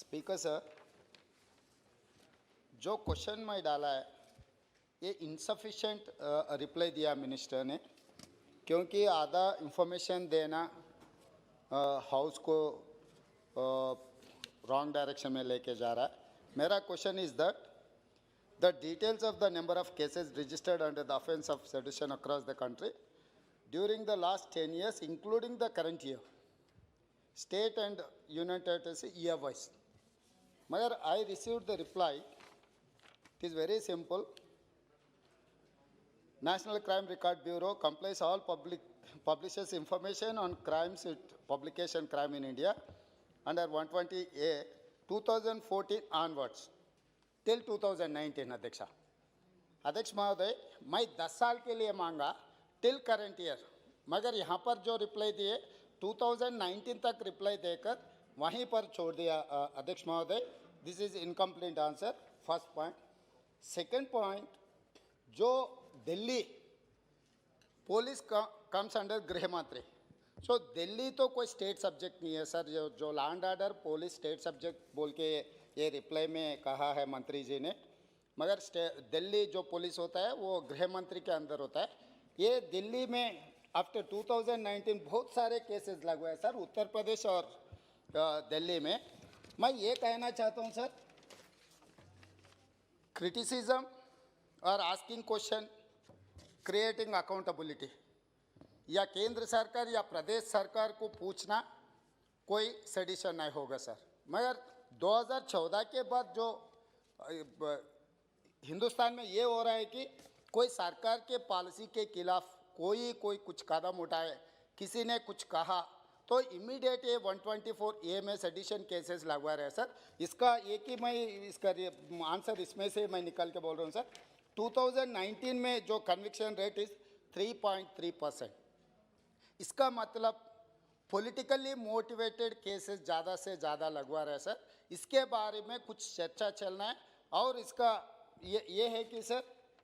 Speaker sir, जो question मैं डाला है ये इनसफिशेंट रिप्लाई दिया मिनिस्टर ने, क्योंकि आधा इंफॉर्मेशन देना हाउस को रॉन्ग डायरेक्शन में लेके जा रहा है। मेरा question is that the details of the number of cases registered under the offense of sedition across the country during the last 10 years, including the current year, state and union territories year wise. Magar, I received the reply. It is very simple. National Crime Record Bureau complies all publishes information on crimes with publication crime in India under 120A 2014 onwards till 2019. अध्यक्ष महोदय, मैं 10 साल के लिए मांगा till current year, मगर यहाँ पर जो रिप्लाई दिए 2019 तक रिप्लाई देकर वहीं पर छोड़ दिया अध्यक्ष महोदय। This is incomplete answer, first point. Second point, जो दिल्ली पुलिस कम्स अंडर गृह मंत्री, सो दिल्ली तो कोई स्टेट सब्जेक्ट नहीं है सर। जो land order police state subject बोल के ये रिप्लाई में कहा है मंत्री जी ने, मगर दिल्ली जो पुलिस होता है वो गृह मंत्री के अंदर होता है। ये दिल्ली में आफ्टर 2019 बहुत सारे केसेस लगे हैं सर, उत्तर प्रदेश और दिल्ली में। मैं ये कहना चाहता हूँ सर, क्रिटिसिज्म और आस्किंग क्वेश्चन, क्रिएटिंग अकाउंटेबिलिटी, या केंद्र सरकार या प्रदेश सरकार को पूछना कोई सेडिशन नहीं होगा सर। मगर 2014 के बाद जो हिंदुस्तान में ये हो रहा है कि कोई सरकार के पॉलिसी के खिलाफ कोई कुछ कदम उठाए, किसी ने कुछ कहा तो इमीडिएट ये 124A में सेडिशन केसेस लगवा रहे हैं सर। इसका एक ही मैं इसका आंसर इसमें से मैं निकल के बोल रहा हूँ सर। 2019 में जो कन्विक्शन रेट इज 3.3%। इसका मतलब पॉलिटिकली मोटिवेटेड केसेस ज़्यादा से ज़्यादा लगवा रहे हैं सर। इसके बारे में कुछ चर्चा चलना है। और इसका ये है कि सर,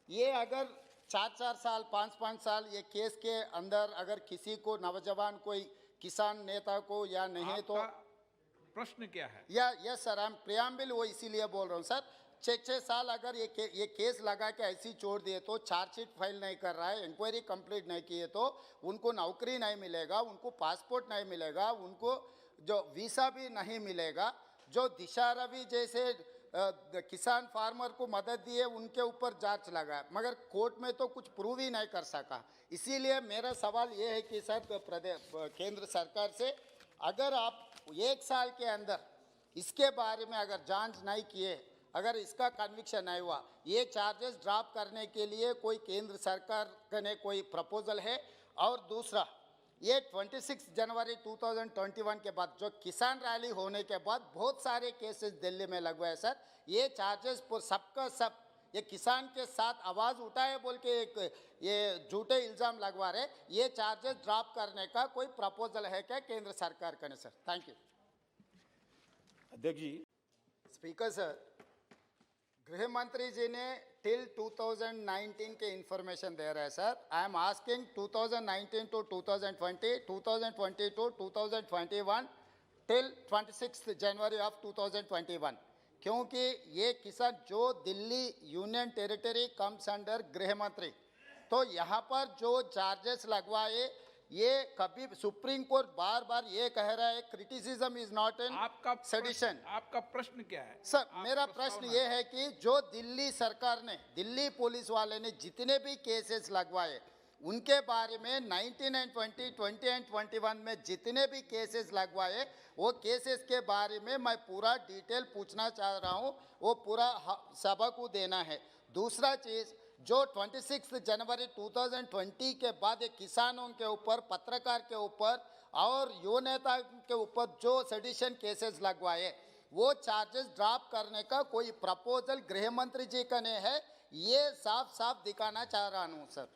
ये अगर 4 साल 5 साल ये केस के अंदर अगर किसी को नौजवान कोई किसान नेता को या नहीं तो प्रश्न क्या है? Yes sir, I M preamble वो इसीलिए बोल रहा हूँ सर। 6 साल अगर ये केस लगा के ऐसी छोड़ दिए तो चार्जशीट फाइल नहीं कर रहा है, इंक्वायरी कंप्लीट नहीं किए तो उनको नौकरी नहीं मिलेगा, उनको पासपोर्ट नहीं मिलेगा, उनको जो वीसा भी नहीं मिलेगा। जो दिशा रवि जैसे किसान फार्मर को मदद दिए उनके ऊपर जांच लगा, मगर कोर्ट में तो कुछ प्रूव ही नहीं कर सका। इसीलिए मेरा सवाल ये है कि सर केंद्र सरकार से, अगर आप 1 साल के अंदर इसके बारे में अगर जांच नहीं किए, अगर इसका कन्विक्शन नहीं हुआ, ये चार्जेस ड्रॉप करने के लिए कोई केंद्र सरकार ने कोई प्रपोजल है? और दूसरा, ये 26 जनवरी 2021 के बाद जो किसान रैली होने के बाद बहुत सारे केसेस दिल्ली में लगवाए सर। ये चार्जेस पर सबका सब ये किसान के साथ आवाज़ उठाए बोल के एक ये झूठे इल्ज़ाम लगवा रहे। ये चार्जेस ड्रॉप करने का कोई प्रपोजल है क्या केंद्र सरकार का? Sir thank you. अध्यक्ष जी, स्पीकर सर, गृह मंत्री जी ने टिल 2019 के इंफॉर्मेशन दे रहे हैं sir. I am asking 2019 to 2020, 2020 to 2021 till 26 January of 2021, क्योंकि ये किसान जो Delhi union territory comes under गृह मंत्री, तो यहाँ पर जो चार्जेस लगवाए ये कभी सुप्रीम कोर्ट बार बार ये कह रहा है criticism is not an sedition. आपका प्रश्न क्या है सर? मेरा प्रश्न ये है कि जो दिल्ली सरकार ने, दिल्ली पुलिस वाले ने जितने भी केसेस लगवाए उनके बारे में 19 एंड 20, 20 एंड 21 में जितने भी केसेस लगवाए, वो केसेस के बारे में मैं पूरा डिटेल पूछना चाह रहा हूँ, वो पूरा सभा को देना है। दूसरा चीज़, जो 26 जनवरी 2020 के बाद एक किसानों के ऊपर, पत्रकार के ऊपर और युवा नेता के ऊपर जो सेडिशन केसेस लगवाए, वो चार्जेस ड्रॉप करने का कोई प्रपोजल गृह मंत्री जी का नहीं है। ये साफ साफ दिखाना चाह रहा हूँ सर।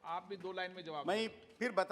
आप भी 2 लाइन में जवाब मैं फिर बता